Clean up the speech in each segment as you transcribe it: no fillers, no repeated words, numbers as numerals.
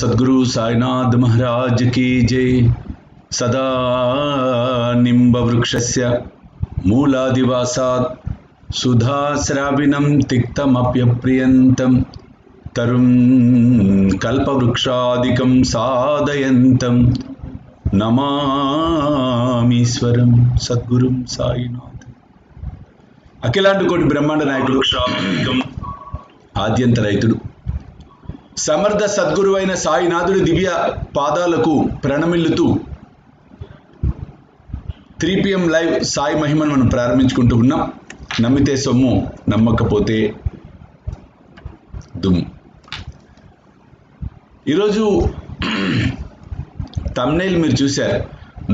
सद्गुरु साईनाथ महाराज की जय। सदा निंब वृक्षस्य मूलादिवासात् सुधाश्राविणं तिक्तमप्यप्रियन्तं तरुं कल्पवृक्षादिकं साधयन्तं नमामीश्वरं सद्गुरुं साईनाथ। అఖిలాండ కోటి బ్రహ్మాండ నాయకుడు, ఆద్యంత రైతుడు, సమర్థ సద్గురువైన సాయినాథుడి దివ్య పాదాలకు ప్రణమిల్లుతూ 3 PM లైవ్ సాయి మహిమను మనం ప్రారంభించుకుంటూ ఉన్నాం. నమ్మితే సొమ్ము, నమ్మకపోతే దుమ్ము. ఈరోజు థంబ్నెయిల్ మీరు చూశారు,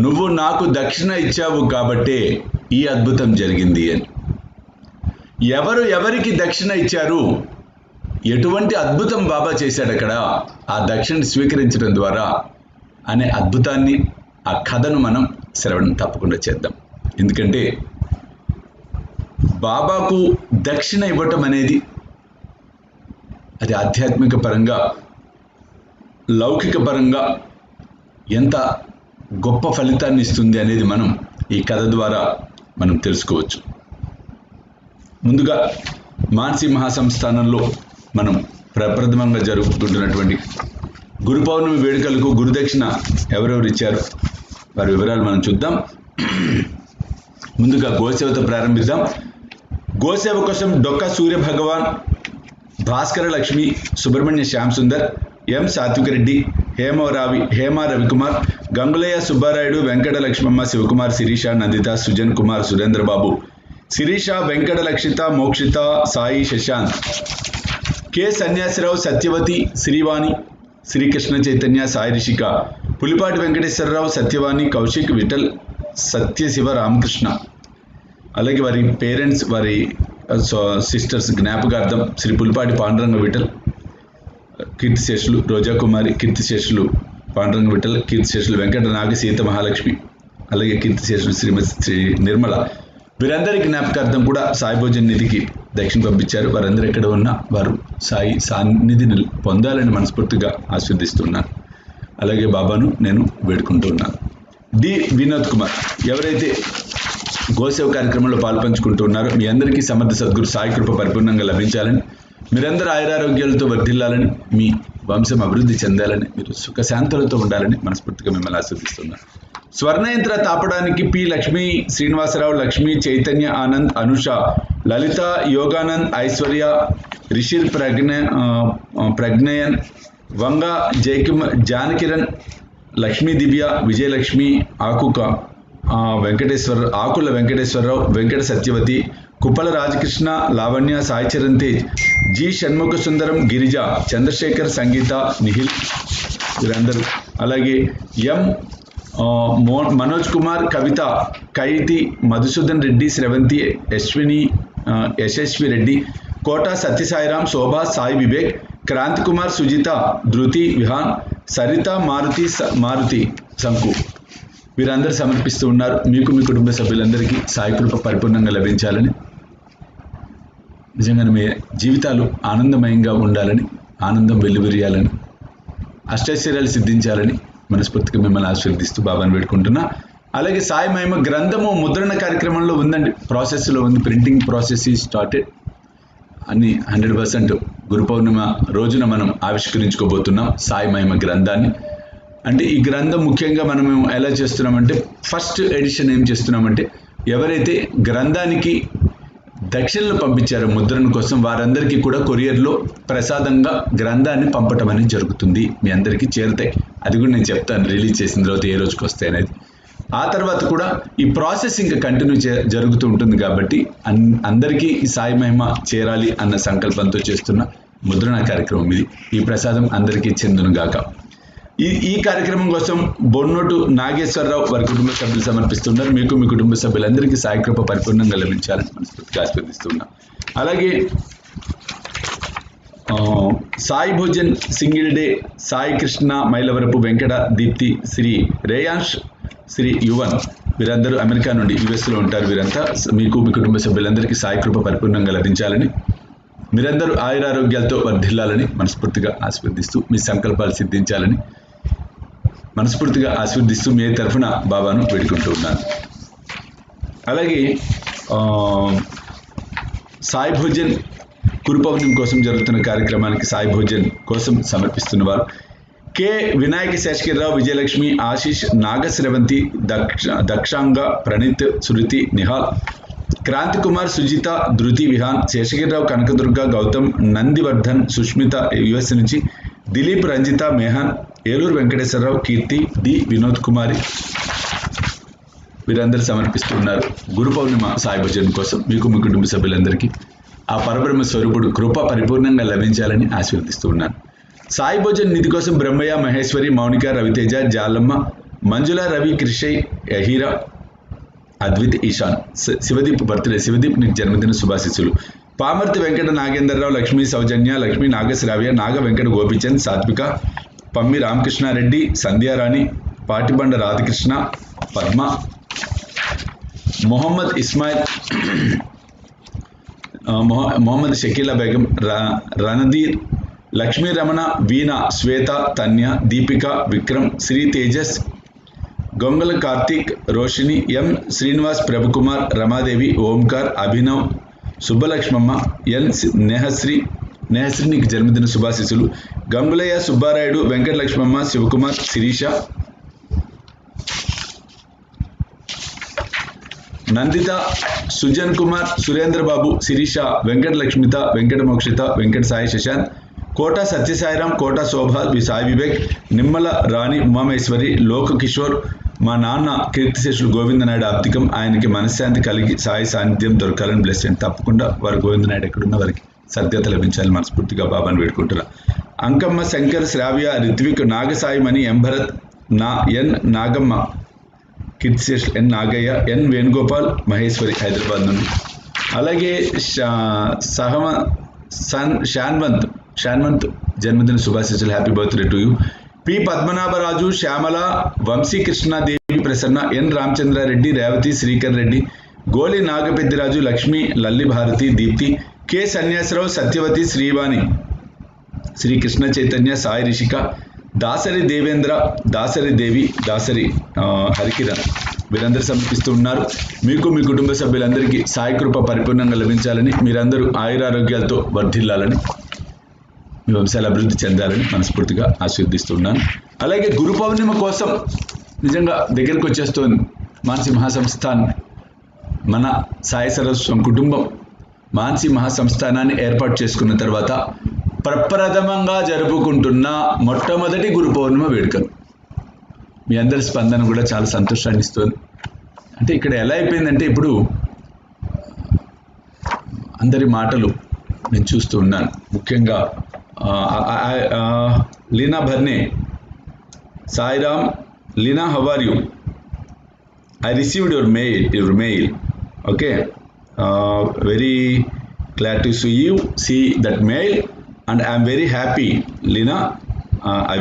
నువ్వు నాకు దక్షిణ ఇచ్చావు కాబట్టే ఈ అద్భుతం జరిగింది అని. ఎవరు ఎవరికి దక్షిణ ఇచ్చారు, ఎటువంటి అద్భుతం బాబా చేశాడు అక్కడ, ఆ దక్షిణ స్వీకరించడం ద్వారా అనే అద్భుతాన్ని, ఆ కథను మనం శ్రవణం తప్పకుండా చేద్దాం. ఎందుకంటే బాబాకు దక్షిణ ఇవ్వటం అనేది అది ఆధ్యాత్మిక పరంగా, లౌకిక పరంగా ఎంత గొప్ప ఫలితాన్ని ఇస్తుంది అనేది మనం ఈ కథ ద్వారా మనం తెలుసుకోవచ్చు. ముందుగా మానసి మహాసంస్థానంలో మనం ప్రప్రథమంగా జరుపుకుంటున్నటువంటి గురు పౌర్ణమి వేడుకలకు గురుదక్షిణ ఎవరెవరు ఇచ్చారు వారి వివరాలు మనం చూద్దాం. ముందుగా గోసేవతో ప్రారంభిద్దాం. గోసేవ కోసం డొక్క సూర్య భగవాన్, భాస్కర లక్ష్మి, సుబ్రహ్మణ్య శ్యామ్ సుందర్, ఎం సాత్వికరెడ్డి, హేమ రవికుమార్, గంగులయ్య సుబ్బారాయుడు, వెంకట లక్ష్మమ్మ, శివకుమార్, శిరీష, నందిత, సుజన్ కుమార్, సురేంద్ర బాబు, శిరీష, వెంకట లక్షిత, మోక్షిత, సాయి శశాంత్, కె సన్యాసిరావు, సత్యవతి, శ్రీవాణి, శ్రీకృష్ణ చైతన్య, సాయి రిషిక, పులిపాటి వెంకటేశ్వరరావు, సత్యవాణి, కౌశిక్, విఠల్, సత్యశివ, రామకృష్ణ, అలాగే వారి పేరెంట్స్, వారి సిస్టర్స్ జ్ఞాపకార్థం శ్రీ పులిపాటి పాండురంగ విఠల్, కీర్తిశేషులు రోజా కుమారి, కీర్తిశేషులు పాండురంగ విఠల్, కీర్తిశేషులు వెంకట నాగ సీత మహాలక్ష్మి, అలాగే కీర్తిశేషులు శ్రీమతి శ్రీ నిర్మల, వీరందరి జ్ఞాపకార్థం కూడా సాయి భోజన్ నిధికి దక్షిణ పంపించారు. వారందరూ ఎక్కడ ఉన్నా వారు సాయి సాన్నిధిని పొందాలని మనస్ఫూర్తిగా ఆస్వాదిస్తున్నాను. అలాగే బాబాను నేను వేడుకుంటూ ఉన్నాను. డి వినోద్ కుమార్, ఎవరైతే గోసేవ కార్యక్రమంలో పాల్పంచుకుంటూ ఉన్నారో మీ అందరికీ సమర్థ సద్గురు సాయి కృప పరిపూర్ణంగా లభించాలని, మీరందరూ ఆయురారోగ్యాలతో వర్ధిల్లాలని, మీ వంశం అభివృద్ధి చెందాలని, మీరు సుఖశాంతులతో ఉండాలని మనస్ఫూర్తిగా మిమ్మల్ని ఆస్వాదిస్తున్నాను. స్వర్ణయంత్ర తాపడానికి పి లక్ష్మీ శ్రీనివాసరావు, లక్ష్మీ, చైతన్య, ఆనంద్, అనుష, లలిత, యోగానంద్, ఐశ్వర్య, రిషిర్, ప్రజ్ఞయన్, వంగ, జానకిరణ్, లక్ష్మీ దివ్య, విజయలక్ష్మి, ఆకుల వెంకటేశ్వరరావు, వెంకట సత్యవతి, కుప్పల రాజకృష్ణ, లావణ్య, సాయి చరణ్ తేజ్, జి షణ్ముఖ సుందరం, గిరిజ, చంద్రశేఖర్, సంగీత, నిఖిల్, వీరందరూ, అలాగే ఎం మనోజ్ కుమార్, కవిత, కైతి, మధుసూదన్ రెడ్డి, స్రవంతి, యశస్వి రెడ్డి, కోట సత్యసాయిరాం, శోభ, సాయి వివేక్, క్రాంతి కుమార్, సుజిత, ధృతి, విహాన్, సరిత, మారుతి శంకు, వీరందరూ సమర్పిస్తూ ఉన్నారు. మీకు మీ కుటుంబ సభ్యులందరికీ సాయి కృప పరిపూర్ణంగా లభించాలని, నిజంగా మీ జీవితాలు ఆనందమయంగా ఉండాలని, ఆనందం వెల్లువిరియాలని, అష్టైశ్వర్యాలు సిద్ధించాలని మనస్ఫూర్తిగా మిమ్మల్ని ఆశీర్వదిస్తూ బాబాను వేడుకుంటున్నా. అలాగే సాయి మహిమ గ్రంథము ముద్రణ కార్యక్రమంలో ఉందండి, ప్రాసెస్లో ఉంది. ప్రింటింగ్ ప్రాసెస్ ఈ స్టార్టెడ్. అన్ని 100% గురు పౌర్ణిమ రోజున మనం ఆవిష్కరించుకోబోతున్నాం సాయి మహిమ గ్రంథాన్ని. అంటే ఈ గ్రంథం ముఖ్యంగా మనం ఎలా చేస్తున్నామంటే, ఫస్ట్ ఎడిషన్ ఏం చేస్తున్నామంటే, ఎవరైతే గ్రంథానికి దక్షిణలు పంపించారో ముద్రణ కోసం వారందరికీ కూడా కొరియర్లో ప్రసాదంగా గ్రంథాన్ని పంపటం అనేది జరుగుతుంది. మీ అందరికీ చేరుతాయి. అది కూడా నేను చెప్తాను రిలీజ్ చేసిన తర్వాత ఏ రోజుకి వస్తాయి అనేది. ఆ తర్వాత కూడా ఈ ప్రాసెస్ ఇంకా కంటిన్యూ జరుగుతూ ఉంటుంది. కాబట్టి అందరికీ ఈ సాయి మహిమ చేరాలి అన్న సంకల్పంతో చేస్తున్న ముద్రణ కార్యక్రమం ఇది. ఈ ప్రసాదం అందరికీ చెందును గాక. ఈ కార్యక్రమం కోసం బొన్నోటు నాగేశ్వరరావు వారి కుటుంబ సభ్యులు సమర్పిస్తున్నారు. మీకు మీ కుటుంబ సభ్యులందరికీ సాయి కృప పరిపూర్ణంగా లభించాలని మనస్ఫూర్తిగా ఆస్వాదిస్తున్నాం. అలాగే సాయి భోజన్, సింగిల్ డే, సాయి కృష్ణ, మైలవరపు, వెంకట, దీప్తి, శ్రీ రేయాంష్, శ్రీ యువన్, వీరందరూ అమెరికా నుండి యుఎస్లో ఉంటారు. వీరంతా మీకు మీ కుటుంబ సభ్యులందరికీ సాయి కృప పరిపూర్ణంగా లభించాలని మీరందరూ ఆయురారోగ్యాలతో వర్ధిల్లాలని మనస్ఫూర్తిగా ఆశీర్వదిస్తూ మీ సంకల్పాలు సిద్ధించాలని మనస్ఫూర్తిగా ఆశీర్వదిస్తూ మీ తరఫున బాబాను వేడుకుంటూ ఉన్నాను. అలాగే సాయి భోజన్ గురు పౌర్ణమి కోసం జరుగుతున్న కార్యక్రమానికి సాయి భోజన్ కోసం సమర్పిస్తున్నవారు కె వినాయక శేషగిరిరావు, విజయలక్ష్మి, ఆశీష్, నాగశ్రవంతి, దక్షాంగ, ప్రణీత్, శృతి, నిహాల్, క్రాంతి కుమార్, సుజిత, ధృతి, విహాన్, శేషగిరిరావు, కనకదుర్గ, గౌతమ్, నందివర్ధన్, సుష్మిత యుఎస్ నుంచి, దిలీప్, రంజిత, మేహాన్, ఏలూరు వెంకటేశ్వరరావు, కీర్తి, డి వినోద్ కుమారి వీరందరూ సమర్పిస్తున్నారు గురు పౌర్ణిమ సాయి భోజనం కోసం. మీకు మీ కుటుంబ సభ్యులందరికీ ఆ పరబ్రహ్మ స్వరూపుడు కృప పరిపూర్ణంగా లభించాలని ఆశీర్వదిస్తూ ఉన్నాను. సాయి భోజన్ నిధి కోసం బ్రహ్మయ్య, మహేశ్వరి, మౌనిక, రవితేజ, జాలమ్మ, మంజుల, రవి, కృషయ్, యహీరా, అద్విత్, ఈశాన్. శివదీప్ బర్త్డే. శివదీప్ నీకు జన్మదిన శుభాశిస్సులు. పామర్తి వెంకట నాగేంద్రరావు, లక్ష్మీ సౌజన్య, లక్ష్మీ నాగశ్రావ్య, నాగ వెంకట గోపిచంద్, సాత్విక, పమ్మి రామకృష్ణారెడ్డి, సంధ్యారాణి, పాటిబండ రాధాకృష్ణ, పద్మ, మొహమ్మద్ ఇస్మాయిల్, మొహమ్మద్ షకీలా బేగం, రణధీర్, లక్ష్మీ రమణ, వీణ, శ్వేత, తన్య, దీపిక, విక్రమ్, శ్రీ తేజస్, గొంగల కార్తీక్, రోషిని, ఎం శ్రీనివాస్, ప్రభుకుమార్, రమాదేవి, ఓంకార్, అభినవ్, సుబ్బలక్ష్మమ్మ, ఎన్ నేహశ్రీ నీకు జన్మదిన శుభాశిస్సులు. గంగులయ్య, సుబ్బారాయుడు, వెంకటలక్ష్మమ్మ, శివకుమార్, శిరీష, నందిత, సుజన్ కుమార్, సురేంద్రబాబు, శిరీష, వెంకటలక్ష్మిత, వెంకటమోక్షిత, వెంకట సాయి శశాంత్, కోట సత్యసాయిరాం, కోట శోభ, సాయి వివేక్, నిమ్మల రాణి, ఉమామేశ్వరి, లోక కిషోర్, మా నాన్న కీర్తిశేషుడు గోవిందనాయుడు ఆప్తికం, ఆయనకి మనశ్శాంతి కలిగి సాయి సాన్నిధ్యం దొరకాలని బ్లెస్ చేయండి. తప్పకుండా వారు గోవిందనాయుడు ఎక్కడున్న వారికి సద్గత లభించాలని మనస్ఫూర్తిగా బాబాను వేడుకుంటున్నా. అంకమ్మ, శంకర్, శ్రావ్య, రిత్విక్, నాగసాయిమణి, ఎం భరత్, ఎన్ నాగమ్మ, కీర్తిశేషులు ఎన్ నాగయ్య, ఎన్ వేణుగోపాల్, మహేశ్వరి హైదరాబాద్ నుండి. అలాగే షాన్వంత్ జన్మదిన శుభాశీస్సులు. Happy birthday to you. P Padmanabharaju, Shyamala, Vamsikrishnadevi Prasanna, N Ramachandrareddy, Revathi, Srikar Reddy, Goli Nagapeddiraju, Lakshmi, Lalli Bharathi, Deepthi, K Sanyasarao, Satyavathi, Srivani, Sri Krishna Chaitanya, Sai Rishika, Dasari Devendra, Dasari Devi, Dasari Harikiran వీరందరూ సమర్పిస్తూ ఉన్నారు. మీకు మీ కుటుంబ సభ్యులందరికీ సాయి కృప పరిపూర్ణంగా లభించాలని, మీరందరూ ఆయురారోగ్యాలతో వర్ధిల్లాలని, మీ వంశాలు అభివృద్ధి చెందాలని మనస్ఫూర్తిగా ఆశీర్దిస్తున్నాను. అలాగే గురు పౌర్ణిమ కోసం నిజంగా దగ్గరికి వచ్చేస్తోంది. మానసి మహాసంస్థాన్, మన సాయి సరస్వం కుటుంబం మానసి మహాసంస్థానాన్ని ఏర్పాటు చేసుకున్న తర్వాత ప్రప్రథమంగా జరుపుకుంటున్న మొట్టమొదటి గురు పౌర్ణిమ వేడుకలు. మీ అందరి స్పందన కూడా చాలా సంతోషాన్ని ఇస్తుంది. అంటే ఇక్కడ ఎలా అయిపోయిందంటే, ఇప్పుడు అందరి మాటలు నేను చూస్తూ ఉన్నాను. ముఖ్యంగా Leena Bharne, Sairam, Leena, how are you? I received your mail. Okay, very glad to see that mail, and I am very happy, Lina. I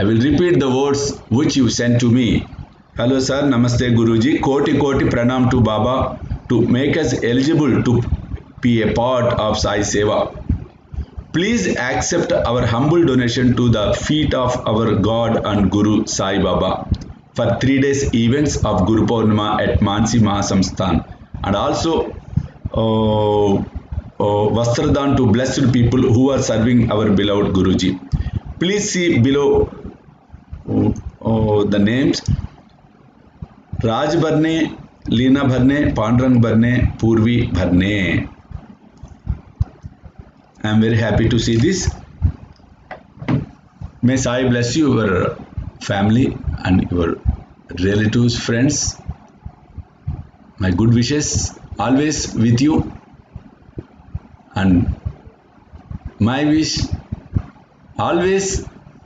will repeat the words which you sent to me. Hello sir, namaste Guruji, koti pranam to Baba to make us eligible to be a part of Sai Seva. Please accept our humble donation to the feet of our God and Guru Sai Baba for 3 days events of Guru Purnima at Mansi Mahasamsthan, and also Vastradan to blessed people who are serving our beloved Guruji. Please see below the names: Raj Bharne, Leena Bharne, Pandrang Bharne, Purvi Bharne. I am very happy to see this. May Sai bless you, your family and your relatives, friends. My good wishes always with you, and my wish always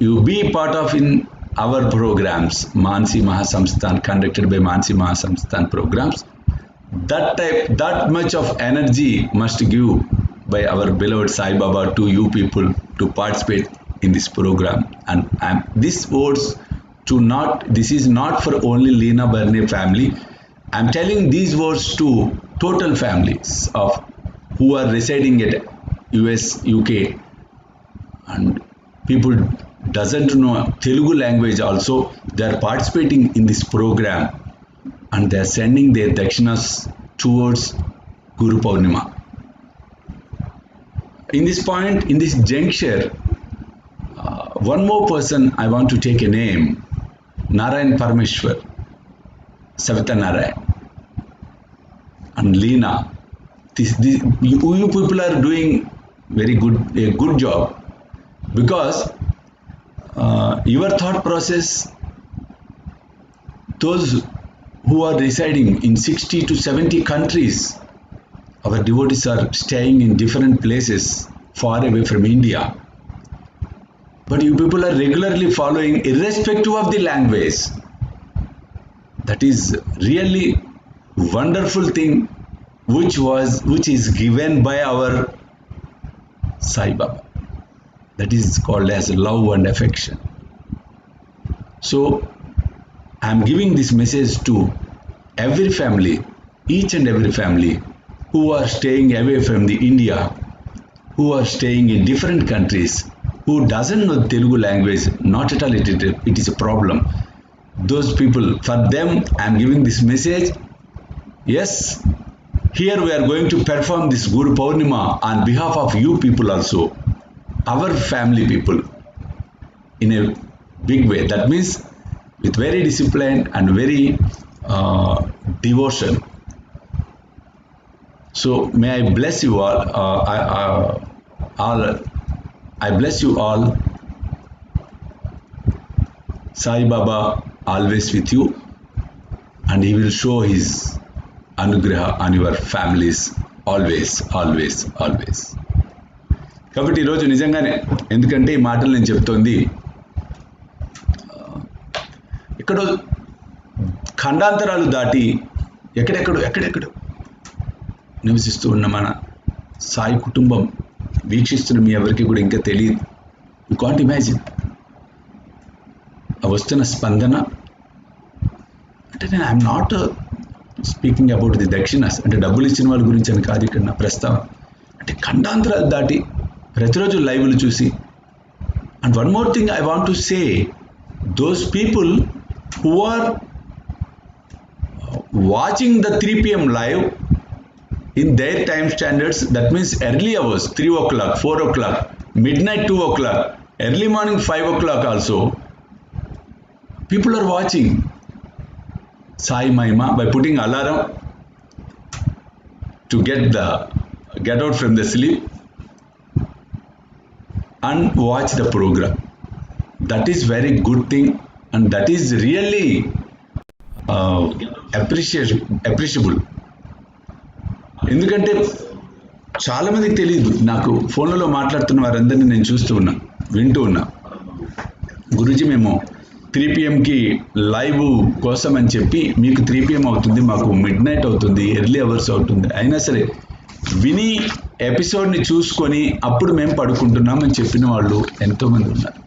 you be part of in our programs, Mansi Mahasamsthan, conducted by Mansi Mahasamsthan programs. That much of energy must give by our beloved Sai Baba to you people to participate in this program. And this is not for only Leena Bharne family. I'm telling these words to total families of who are residing at US, UK, and people doesn't know Telugu language also, they are participating in this program and they are sending their dakshinas towards Guru Purnima. In this point, in this juncture, one more person I want to take a name, Narayan Parameshwar, Savita Narayan, and Leena. You people are doing a good job, because your thought process, those who are residing in 60 to 70 countries, our devotees are staying in different places far away from India, but you people are regularly following irrespective of the language. That is really wonderful thing which is given by our Sai Baba. That is called as love and affection. So I am giving this message to every family, each and every family who are staying away from the India, who are staying in different countries, who doesn't know Telugu language. Not at all it is a problem. Those people, for them I am giving this message. Yes, here we are going to perform this Guru Purnima on behalf of you people also, our family people, in a big way. That means with very discipline and very devotion. So may I bless you all. I bless you all. Sai Baba always with you, and he will show his anugraha on your families always. కాబట్టి ఈరోజు నిజంగానే, ఎందుకంటే ఈ మాటలు నేను చెప్తోంది ఎక్కడో ఖండాంతరాలు దాటి ఎక్కడెక్కడో నివసిస్తూ ఉన్న మన సాయి కుటుంబం వీక్షిస్తున్న మీ ఎవరికి కూడా ఇంకా తెలియదు. యు కాంట్ ఇమాజిన్ ఆ వస్తున్న స్పందన. అంటే నేను I'm not speaking about the dakshinas, అంటే డబ్బులు ఇచ్చిన వాళ్ళ గురించి అని కాదు ఇక్కడ నా ప్రస్తావన. అంటే ఖండాంతరాలు దాటి ప్రతిరోజు లైవ్లు చూసి. And one more thing I want to say, those people who are watching the 3 PM live in their time standards, that means early hours, 3 o'clock, 4 o'clock, midnight 2 o'clock, early morning 5 o'clock also, people are watching Sai Mahima by putting alarm to get out from the sleep and watch the program. That is very good thing, and that is really appreciable. ఎందుకంటే చాలా మందికి తెలియదు. నాకు ఫోన్లలో మాట్లాడుతున్న వారందరినీ నేను చూస్తూ ఉన్నా, వింటూ ఉన్నా. గురూజీ మేము 3 PMకి లైవ్ కోసం అని చెప్పి, మీకు 3 PM అవుతుంది, మాకు మిడ్ నైట్ అవుతుంది, ఎర్లీ అవర్స్ అవుతుంది, అయినా సరే విని ఎపిసోడ్ని చూసుకొని అప్పుడు మేము పడుకుంటున్నామని చెప్పిన వాళ్ళు ఎంతోమంది ఉన్నారు.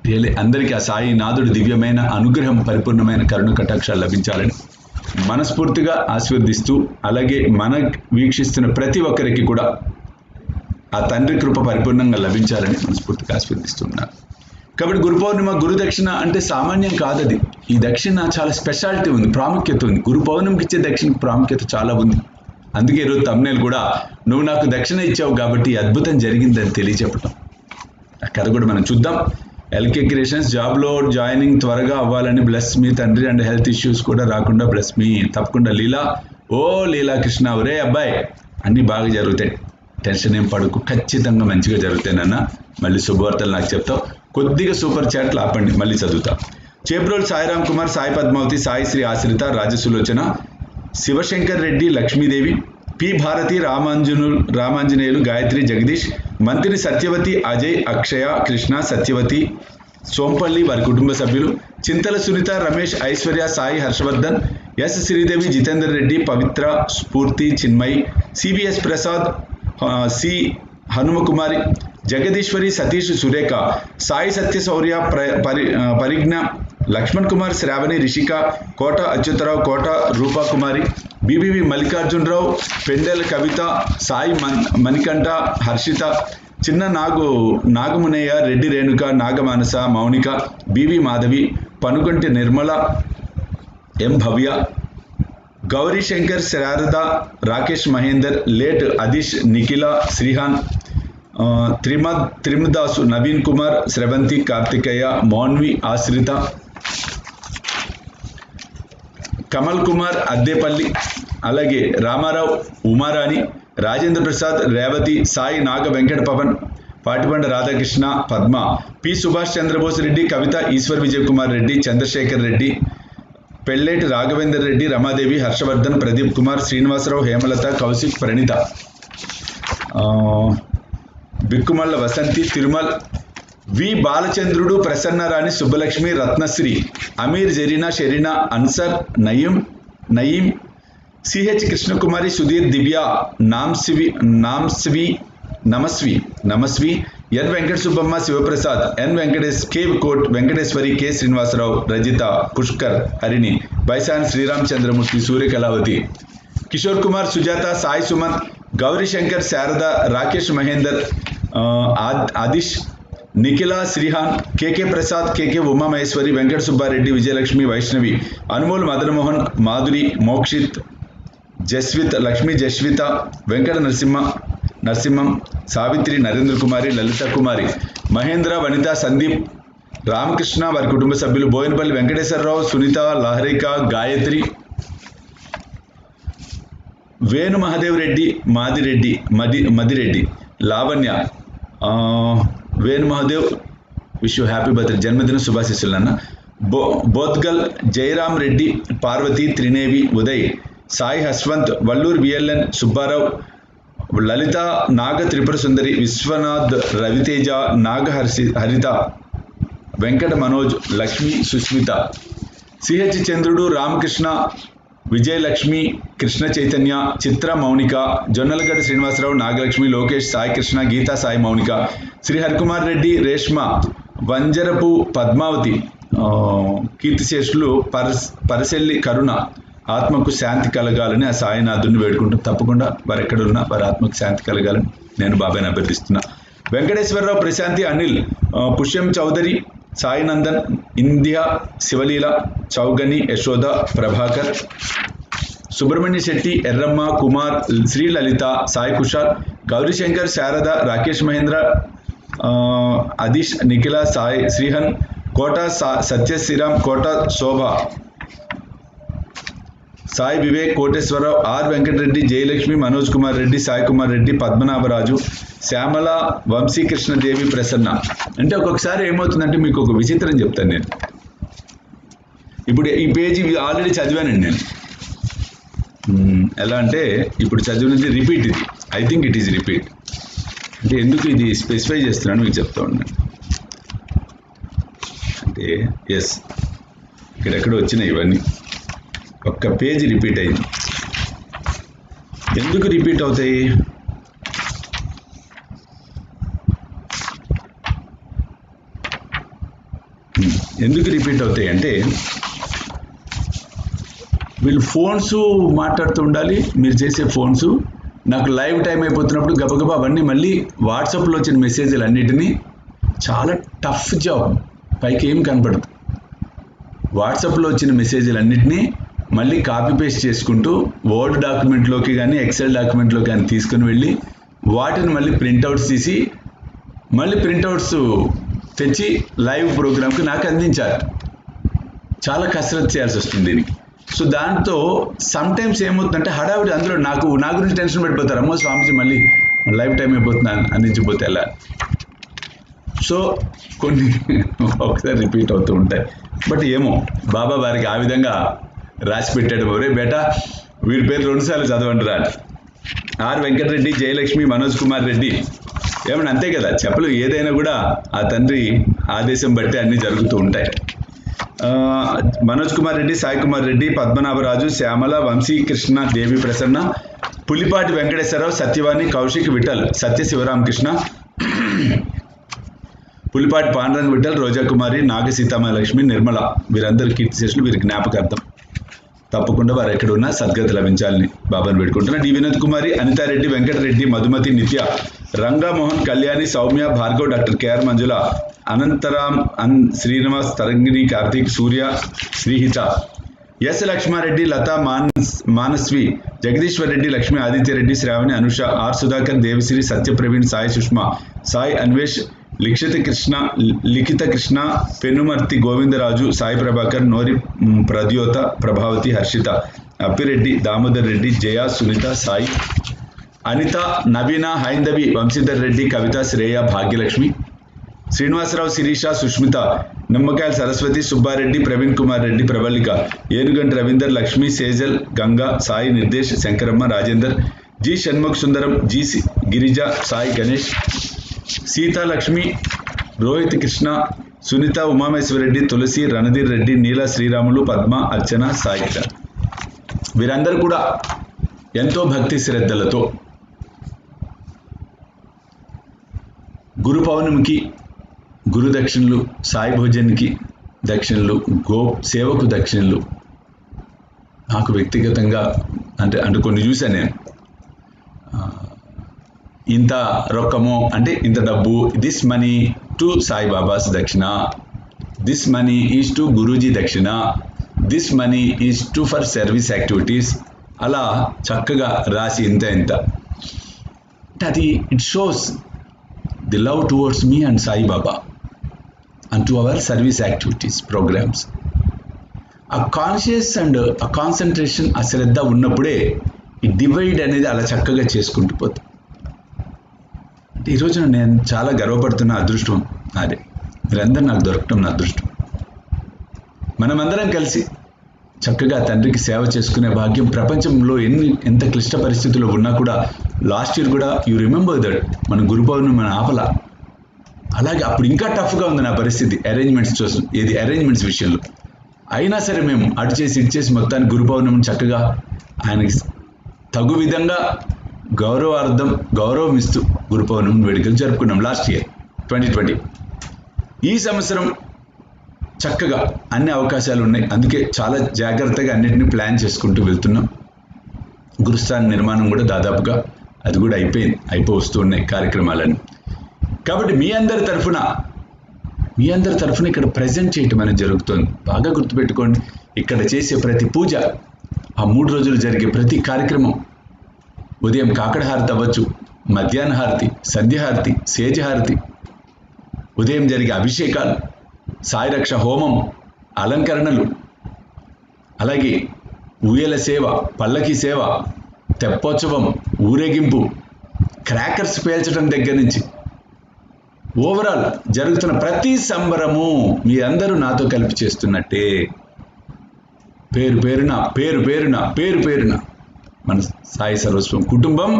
రియల్లీ అందరికీ ఆ సాయి నాథుడు దివ్యమైన అనుగ్రహం, పరిపూర్ణమైన కరుణ కటాక్షాలు లభించాలని మనస్ఫూర్తిగా ఆశీర్వదిస్తూ, అలాగే మన వీక్షిస్తున్న ప్రతి ఒక్కరికి కూడా ఆ తండ్రి కృప పరిపూర్ణంగా లభించాలని మనస్ఫూర్తిగా ఆశీర్వదిస్తున్నారు. కాబట్టి గురు పౌర్ణిమ, గురు దక్షిణ అంటే సామాన్యం కాదది. ఈ దక్షిణ చాలా స్పెషాలిటీ ఉంది, ప్రాముఖ్యత ఉంది. గురు పౌర్ణమికి ఇచ్చే దక్షిణకి ప్రాముఖ్యత చాలా ఉంది. అందుకే ఈరోజు తమ్నేల్ కూడా నువ్వు నాకు దక్షిణ ఇచ్చావు కాబట్టి అద్భుతం జరిగిందని తెలియచెప్పటం. ఆ కథ కూడా మనం చూద్దాం. ఎల్కే క్రియేషన్స్ జాబ్లో జాయినింగ్ త్వరగా అవ్వాలని బ్లెస్ మీ తండ్రి, అండ్ హెల్త్ ఇష్యూస్ కూడా రాకుండా బ్లెస్ మీ. తప్పకుండా లీలా, లీలా కృష్ణ, ఒరే అబ్బాయి అన్నీ బాగా జరుగుతాయి, టెన్షన్ ఏం పడుకు, ఖచ్చితంగా మంచిగా జరుగుతాయనన్నా. మళ్ళీ శుభవార్తలు నాకు చెప్తావు. కొద్దిగా సూపర్ చాట్లు ఆపండి, మళ్ళీ చదువుతా. చేబ్రోల్ సాయిరామ్ కుమార్, సాయి పద్మావతి, సాయి శ్రీ ఆశ్రిత, రాజసులోచన, శివశంకర్ రెడ్డి, లక్ష్మీదేవి, పి భారతి, రామాంజనేయులు, గాయత్రి, జగదీష్, మంత్రి సత్యవతి, అజయ్, అక్షయ, కృష్ణ, సత్యవతి, సోంపల్లి, వారి కుటుంబ సభ్యులు, చింతల సునీత, రమేష్, ఐశ్వర్య, సాయి, హర్షవర్ధన్, ఎస్ శ్రీదేవి, జితేందర్ రెడ్డి, పవిత్ర, స్ఫూర్తి, చిన్మయి, సిబిఎస్ ప్రసాద్, సి హనుమకుమారి, జగదీశ్వరి, సతీష్, సురేఖ, సాయి సత్య శౌర్య, పరిజ్ఞ, లక్ష్మణ్ కుమార్, శ్రావణి, రిషిక, కోట అచ్యుతరావు, కోట రూపా కుమారి, బిబివి మల్లికార్జునరావు, పెండెల కవిత, సాయి మణికంఠ, హర్షిత, చిన్న నాగమునయ్య, రెడ్డి రేణుక, నాగమానస, మౌనిక, బివి మాధవి, పనుగొంటి నిర్మల, ఎం భవ్య, గౌరీ శంకర్, శారద, రాకేష్ మహేందర్, లేట్ అదీష్, నిఖిల, శ్రీహాన్, త్రిమదాసు, నవీన్ కుమార్, స్రవంతి, కార్తికేయ, మౌన్వి, ఆశ్రిత, కమల్ కుమార్, అద్దేపల్లి, అలాగే రామారావు, ఉమారాణి, రాజేంద్ర ప్రసాద్, రేవతి, సాయి నాగ వెంకట పవన్, పాటిబండ రాధాకృష్ణ, పద్మ, పి సుభాష్ చంద్రబోస్ రెడ్డి, కవిత, ఈశ్వర్ విజయ్ కుమార్ రెడ్డి, చంద్రశేఖర్ రెడ్డి, పెళ్ళేటి రాఘవేందర్ రెడ్డి, రమాదేవి, హర్షవర్ధన్, ప్రదీప్ కుమార్, శ్రీనివాసరావు, హేమలత, కౌశిక్, ప్రణీత, బిక్కుమల్ల వసంతి, తిరుమల్, వి బాలచంద్రుడు, ప్రసన్నరాణి, సుబ్బలక్ష్మి, రత్నశ్రీ, అమీర్, జరీనా, షెరీనా, అన్సర్, నయీం, సిహెచ్ కృష్ణకుమారి, సుధీర్, దివ్య, నమస్వి, ఎన్ వెంకట సుబ్బమ్మ, శివప్రసాద్, ఎన్ Venkateswari, K Srinivasarao, Rajitha, Pushkar, Harini, బైసాన్ Sriramachandramurthy, Suryakalavathi, Kishore Kumar, Sujatha, Sai Suman, Gouri Shankar, Sharada, Rakesh Mahender, Adish, Nikhila, Srihan, KK Prasad, KK Umamaheswari, Venkata Subbareddy, Vijayalakshmi, Vaishnavi, Anumol, Madanamohan, Madhuri, Mokshith, Jaswith, Lakshmi Jaswitha, Venkata Narasimham, Savithri, Narendra Kumari, Lalitha Kumari, Mahendra, Vanitha, Sandeep, Ramakrishna, వారి కుటుంబ సభ్యులు, Boinapalli Venkateswararao, Sunitha, Laharika, Gayathri, Venu Mahadev Reddy, Madireddy, Lavanya, Venu Mahadev, wish you happy birthday, జన్మదిన శుభాశీస్సులు అన్న, బోత్గల్, జయరామ్ రెడ్డి, పార్వతి, త్రినేవి, ఉదయ్, సాయి హస్వంత్, వల్లూరు విఎల్ఎన్ సుబ్బారావు, లలిత, నాగ త్రిపుర సుందరి, విశ్వనాథ్, రవితేజ, నాగ హరిత, వెంకట మనోజ్, లక్ష్మి, సుస్మిత, సిహెచ్ చంద్రుడు, రామకృష్ణ, విజయలక్ష్మి, కృష్ణ చైతన్య, చిత్ర, మౌనిక, జొన్నలగడ్డ శ్రీనివాసరావు, నాగలక్ష్మి, లోకేష్, సాయి కృష్ణ, గీతా, సాయి మౌనిక, శ్రీ హరికుమార్ రెడ్డి, రేష్మ, వంజరపు పద్మావతి, కీర్తిశేషులు, పరసెల్లి కరుణ, ఆత్మకు శాంతి కలగాలని ఆ సాయినాథుని వేడుకుంటూ, తప్పకుండా వారు ఎక్కడున్నా వారి ఆత్మకు శాంతి కలగాలని నేను బాబాయ్ని అభ్యర్థిస్తున్నా. వెంకటేశ్వరరావు, ప్రశాంతి, అనిల్, పుష్యం చౌదరి, సాయినందన్, ఇందియా, శివలీల, చౌగని, యశోద, ప్రభాకర్, సుబ్రహ్మణ్య శెట్టి, ఎర్రమ్మ, కుమార్, శ్రీలలిత, సాయి కుషాల్, గౌరీశంకర్, శారద, రాకేష్ మహేంద్ర, అదీష్, నిఖిల, సాయి శ్రీహన్, కోట సత్యశ్రీరామ్, కోట శోభ, సాయి వివేక్, కోటేశ్వరరావు, ఆర్ వెంకటరెడ్డి, జయలక్ష్మి, మనోజ్ కుమార్ రెడ్డి, సాయి కుమార్ రెడ్డి, పద్మనాభరాజు, శ్యామల, వంశీకృష్ణదేవి, ప్రసన్న. అంటే ఒక్కొక్కసారి ఏమవుతుందంటే మీకు ఒక విచిత్రం చెప్తాను నేను. ఇప్పుడు ఈ పేజీ ఆల్రెడీ చదివానండి నేను. ఎలా అంటే ఇప్పుడు చదివినది రిపీట్, ఇది I think it is repeat. అంటే ఎందుకు ఇది స్పెసిఫై చేస్తున్నాను మీకు చెప్తా ఉన్నాను. అంటే ఎస్, ఇక్కడెక్కడ వచ్చినాయి ఇవన్నీ. ఒక్క పేజీ రిపీట్ అయింది. ఎందుకు రిపీట్ అవుతాయి? ఎందుకు రిపీట్ అవుతాయి అంటే వీళ్ళు ఫోన్స్ మాట్లాడుతూ ఉండాలి. మీరు చేసే ఫోన్స్ నాకు లైవ్ టైం అయిపోతున్నప్పుడు గబగబా అవన్నీ మళ్ళీ వాట్సాప్లో వచ్చిన మెసేజ్లు అన్నిటినీ, చాలా టఫ్ జాబ్, పైకి ఏం కనపడదు. వాట్సాప్లో వచ్చిన మెసేజ్లు అన్నిటినీ మళ్ళీ కాపీ పేస్ట్ చేసుకుంటూ వర్డ్ డాక్యుమెంట్లోకి కానీ ఎక్సెల్ డాక్యుమెంట్లోకి కానీ తీసుకుని వెళ్ళి వాటిని మళ్ళీ ప్రింట్అవుట్స్ తీసి మళ్ళీ ప్రింట్అవుట్స్ తెచ్చి లైవ్ ప్రోగ్రామ్కి నాకు అందించాలి. చాలా కసరత్తు చేయాల్సి వస్తుంది దీనికి. సో దాంతో సమ్ టైమ్స్ ఏమవుతుందంటే హడావిడి, అందులో నా గురించి టెన్షన్ పడిపోతారు. అమ్మో స్వామీజీ మళ్ళీ లైవ్ టైం అయిపోతుంది అందించిపోతే ఎలా. సో కొన్ని ఒకసారి రిపీట్ అవుతూ ఉంటాయి. బట్ ఏమో బాబా వారికి ఆ విధంగా రాసి పెట్టాడు. ఒరే బేటా వీరి పేరు 2 సార్లు చదవండిరా. ఆర్ వెంకటరెడ్డి, జయలక్ష్మి, మనోజ్ కుమార్ రెడ్డి. ఏమన్నా అంతే కదా, చెప్పలు ఏదైనా కూడా ఆ తండ్రి ఆదేశం బట్టి అన్నీ జరుగుతూ ఉంటాయి. మనోజ్ కుమార్ రెడ్డి, సాయి కుమార్ రెడ్డి, పద్మనాభరాజు, శ్యామల, వంశీకృష్ణ దేవి, ప్రసన్న, పులిపాటి వెంకటేశ్వరరావు, సత్యవాణి, కౌశిక్, విఠల్, సత్య శివరామకృష్ణ, పులిపాటి పాండురంగ విఠల్, రోజా కుమారి, నాగ సీతామహాలక్ష్మి, నిర్మల వీరందరూ కీర్తిశేషులు. వీరికి జ్ఞాపకార్థం తప్పకుండా వారు ఎక్కడ ఉన్నా సద్గతి లభించాలని బాబాను పెట్టుకుంటున్నా. D Vinod Kumari, Anithareddy, Venkatareddy, Madhumathi, Nithya, Rangamohan, Kalyani, Sowmya, Bhargav, doctor KR Manjula, Anantharam, Srinivas, Tharangini, Karthik, Surya, Srihitha, S Lakshmareddy, Latha, Manaswi, Jagadishwar Reddy, Lakshmi, Adityareddy, Sravani, Anusha, R Sudhakar, Devasri, Satyapraveen, Sai Sushma, Sai Anvesh, Likhitha Krishna, Penumarthi Govindaraju, Sai Prabhakar, Nori Pradyotha, Prabhavathi, Harshitha, Appireddy, Damodar Reddy, Jaya, Sunitha, Sai, Anitha, Naveena, Haindavi, Vamsidhar Reddy, Kavitha, Shreya, Bhagyalakshmi, Srinivasarao, Sirisha, Sushmitha, నిమ్మకాయల సరస్వతి, సుబ్బారెడ్డి, ప్రవీణ్ కుమార్ రెడ్డి, ప్రవళిక, ఏనుగంటి రవీందర్, లక్ష్మి, సేజల్, గంగా, సాయి నిర్దేశ్, శంకరమ్మ, రాజేందర్, జి షణ్ముఖ్ సుందరం, జి గిరిజ, సాయి గణేష్, సీతాలక్ష్మి, రోహిత్ కృష్ణ, సునీత, ఉమామేశ్వరరెడ్డి, తులసి, రణధీర్ రెడ్డి, నీల, శ్రీరాములు, పద్మ, అర్చన, సాయిత వీరందరూ కూడా ఎంతో భక్తి శ్రద్ధలతో గురు పౌర్ణమికి గురు దక్షిణలు, సాయి భోజన్కి దక్షిణలు, గో సేవకు దక్షిణలు నాకు వ్యక్తిగతంగా అంటే కొన్ని చూశాను నేను. ఇంత రొక్కము అంటే ఇంత డబ్బు, this money to Saibaba's dakshina, this money is to guruji dakshina, this money is to for service activities, అలా చక్కగా రాసి ఇంత అంటే అది it shows the love towards me and Saibaba and to our service activities programs. ఆ కాన్షియస్ అండ్ ఆ కాన్సన్ట్రేషన్, ఆ శ్రద్ధ ఉన్నప్పుడే ఈ డివైడ్ అనేది అలా చక్కగా చేసుకుంటూ పోతాం. అంటే ఈరోజున నేను చాలా గర్వపడుతున్న అదృష్టం అదే, మీరందరూ నాకు దొరకటం నా అదృష్టం. మనమందరం కలిసి చక్కగా తండ్రికి సేవ చేసుకునే భాగ్యం ప్రపంచంలో ఎంత క్లిష్ట పరిస్థితుల్లో ఉన్నా కూడా, లాస్ట్ ఇయర్ కూడా యూ రిమెంబర్ దట్ మన గురు పౌర్ణమి మన ఆపల, అలాగే అప్పుడు ఇంకా టఫ్గా ఉంది నా పరిస్థితి అరేంజ్మెంట్స్ విషయంలో. అయినా సరే మేము అటు చేసి ఇటు చేసి మొత్తానికి గురు పౌర్ణమిని చక్కగా ఆయనకి తగు విధంగా గౌరవం ఇస్తూ గురు పౌర్ణమి వేడుకలు జరుపుకున్నాం లాస్ట్ ఇయర్ 2020. ఈ సంవత్సరం చక్కగా అన్ని అవకాశాలు ఉన్నాయి, అందుకే చాలా జాగ్రత్తగా అన్నిటిని ప్లాన్ చేసుకుంటూ వెళ్తున్నాం. గురుస్థాన నిర్మాణం కూడా దాదాపుగా అది కూడా అయిపోతూ ఉన్నాయి కార్యక్రమాలను. కాబట్టి మీ అందరి తరఫున ఇక్కడ ప్రజెంట్ చేయటం అనేది జరుగుతుంది. బాగా గుర్తుపెట్టుకోండి, ఇక్కడ చేసే ప్రతి పూజ, ఆ 3 రోజులు జరిగే ప్రతి కార్యక్రమం, ఉదయం కాకడ హారతి అవ్వచ్చు, మధ్యాహ్న హారతి, సంధ్యాహారతి, సేజహారతి, ఉదయం జరిగే అభిషేకాలు, సాయిరక్ష హోమం, అలంకరణలు, అలాగే ఊయల సేవ, పల్లకి సేవ, తెప్పోత్సవం, ఊరేగింపు, క్రాకర్స్ పేల్చడం దగ్గర నుంచి ఓవరాల్ జరుగుతున్న ప్రతి సంబరము మీ అందరూ నాతో కలిపి చేస్తున్నట్టే. పేరు పేరున మన సాయి సర్వస్వం కుటుంబం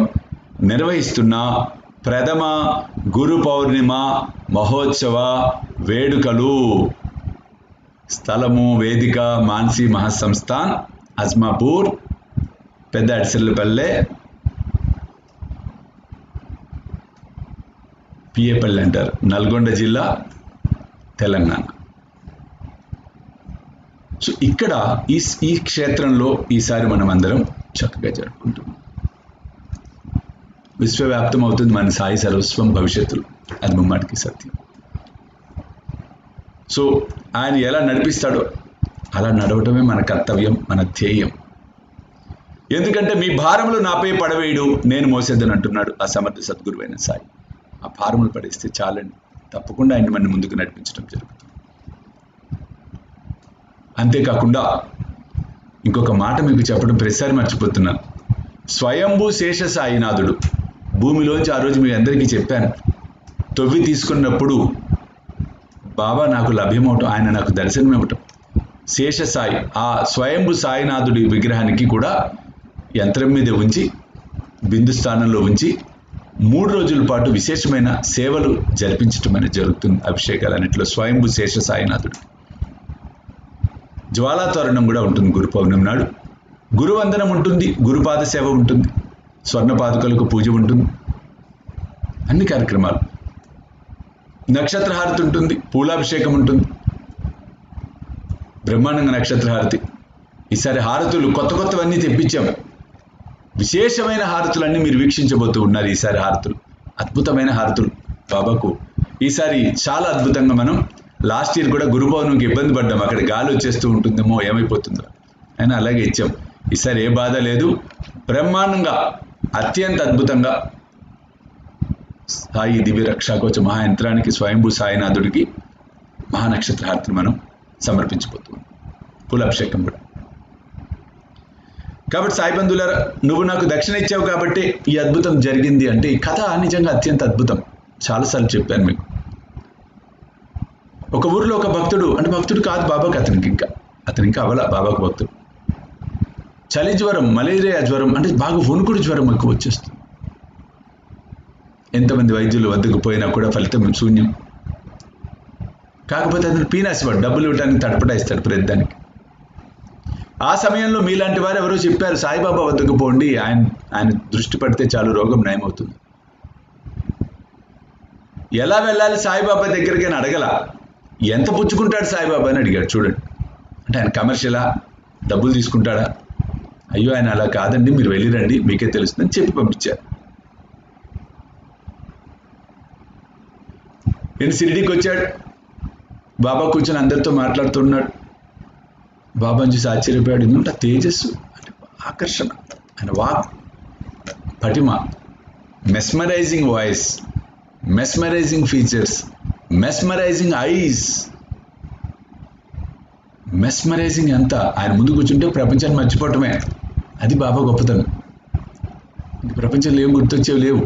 నిర్వహిస్తున్న ప్రథమ గురు పౌర్ణిమ మహోత్సవ వేడుకలు. స్థలము, వేదిక మాన్సీ మహాసంస్థాన్, అజ్మాపూర్, పెద్ద అడిసెల్లపల్లె, పిఏపల్లి అంటారు, నల్గొండ జిల్లా, తెలంగాణ. సో ఇక్కడ ఈ క్షేత్రంలో ఈసారి మనం అందరం చక్కగా జరుపుకుంటున్నాం. విశ్వవ్యాప్తం అవుతుంది మన సాయి సర్వస్వం భవిష్యత్తులో, అది ముమ్మాటికి సత్యం. సో ఆయన ఎలా నడిపిస్తాడో అలా నడవటమే మన కర్తవ్యం, మన ధ్యేయం. ఎందుకంటే మీ భారములు నాపై పడవేయడు, నేను మోసేద్దని అంటున్నాడు ఆ సమర్థ సద్గురువైన సాయి. ఆ భారములు పడేస్తే చాలండి, తప్పకుండా ఆయన మన ముందుకు నడిపించడం జరుగుతుంది. అంతేకాకుండా ఇంకొక మాట మీకు చెప్పడం ప్రతిసారి మర్చిపోతున్నాను. స్వయంభూ శేష సాయినాథుడు భూమిలోంచి ఆ రోజు మీ అందరికీ చెప్పాను, తొవ్వి తీసుకున్నప్పుడు బాబా నాకు లభ్యమవటం, ఆయన నాకు దర్శనమివ్వటం. శేష సాయి, ఆ స్వయంభూ సాయినాథుడి విగ్రహానికి కూడా యంత్రం మీద ఉంచి, బిందు స్థానంలో ఉంచి 3 రోజుల పాటు విశేషమైన సేవలు జరిపించటం అనేది జరుగుతుంది. అభిషేకాలన్నింటిలో స్వయంభూ శేష సాయినాథుడు. జ్వాలాతోరణం కూడా ఉంటుంది గురు పౌర్ణమి నాడు. గురువందనం ఉంటుంది, గురుపాద సేవ ఉంటుంది, స్వర్ణ పాదుకలకు పూజ ఉంటుంది, అన్ని కార్యక్రమాలు. నక్షత్ర హారతి ఉంటుంది, పూలాభిషేకం ఉంటుంది, బ్రహ్మాండంగా నక్షత్ర హారతి. ఈసారి హారతులు కొత్త కొత్తవన్నీ తెప్పించాం. విశేషమైన హారతులన్నీ మీరు వీక్షించబోతూ ఉన్నారు. ఈసారి హారతులు అద్భుతమైన హారతులు బాబాకు. ఈసారి చాలా అద్భుతంగా మనం లాస్ట్ ఇయర్ కూడా గురు పౌర్ణమికి ఇబ్బంది పడ్డాం, అక్కడ గాలి వచ్చేస్తూ ఉంటుందేమో ఏమైపోతుందో, అయినా అలాగే ఇచ్చాం. ఈసారి ఏ బాధ లేదు, బ్రహ్మాండంగా అత్యంత అద్భుతంగా సాయి దివ్య రక్షాకోచ మహాయంత్రానికి స్వయంభూ సాయినాథుడికి మహానక్షత్ర హారతిని మనం సమర్పించబోతున్నాం, పూలాభిషేకం కూడా. కాబట్టి సాయి బంధువులారా, నువ్వు నాకు దక్షిణ ఇచ్చావు కాబట్టి ఈ అద్భుతం జరిగింది అంటే ఈ కథ నిజంగా అత్యంత అద్భుతం. చాలాసార్లు చెప్పాను మీకు. ఒక ఊరిలో ఒక భక్తుడు, అంటే భక్తుడు కాదు బాబాకి, అతనికి ఇంకా అవల బాబాకు భక్తుడు. చలి జ్వరం, మలేరియా జ్వరం, అంటే బాగా వణుకుడు జ్వరం ఎక్కువ వచ్చేస్తుంది. ఎంతమంది వైద్యులు వద్దకు పోయినా కూడా ఫలితం శూన్యం. కాకపోతే అతను పీనాసివాడు, డబ్బులు ఇవ్వడానికి తడపటాయిస్తాడు ప్రతిదానికి. ఆ సమయంలో మీలాంటి వారు ఎవరో చెప్పారు, సాయిబాబా వద్దకు పోండి, ఆయన దృష్టి పడితే చాలు రోగం నయమవుతుంది. ఎలా వెళ్ళాలి సాయిబాబా దగ్గరికి అని అడగల, ఎంత పుచ్చుకుంటాడు సాయిబాబా అని అడిగాడు. చూడండి, అంటే ఆయన కమర్షియలా, డబ్బులు తీసుకుంటాడా? అయ్యో ఆయన అలా కాదండి, మీరు వెళ్ళిరండి మీకే తెలుస్తుందని చెప్పి పంపించారు. నేను షిరిడీకి వచ్చాడు, బాబా కూర్చొని అందరితో మాట్లాడుతున్నాడు. బాబాని చూసి ఆశ్చర్యపోయాడు. ఎందుకంటే తేజస్సు, అంటే ఆకర్షణ, ఆయన వాక్ పటిమ, mesmerising voice, mesmerising features, mesmerising eyes, mesmerising ఎంత. ఆయన ముందు కూర్చుంటే ప్రపంచాన్ని మర్చిపోవటమే, అది బాబా గొప్పతనం. ప్రపంచంలో ఏం గుర్తొచ్చేవి లేవు,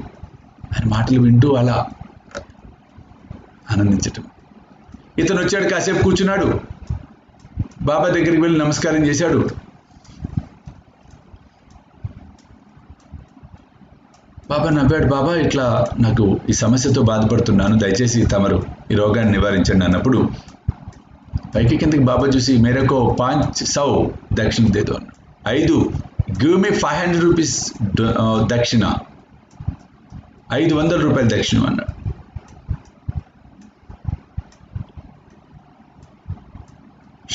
ఆయన మాటలు వింటూ అలా ఆనందించటం. ఇతను వచ్చాడు, కాసేపు కూర్చున్నాడు, బాబా దగ్గరికి వెళ్ళి నమస్కారం చేశాడు. బాబా నవ్వాడు. బాబా ఇట్లా నాకు ఈ సమస్యతో బాధపడుతున్నాను, దయచేసి తమరు ఈ రోగాన్ని నివారించండి అన్నప్పుడు పైకి కిందకి బాబా చూసి మేరకు 500 దక్షిణ దేదో అన్నాడు. 5 గివ్ మీ 500 రూపీస్ దక్షిణ, 500 రూపాయలు దక్షిణ అన్నాడు.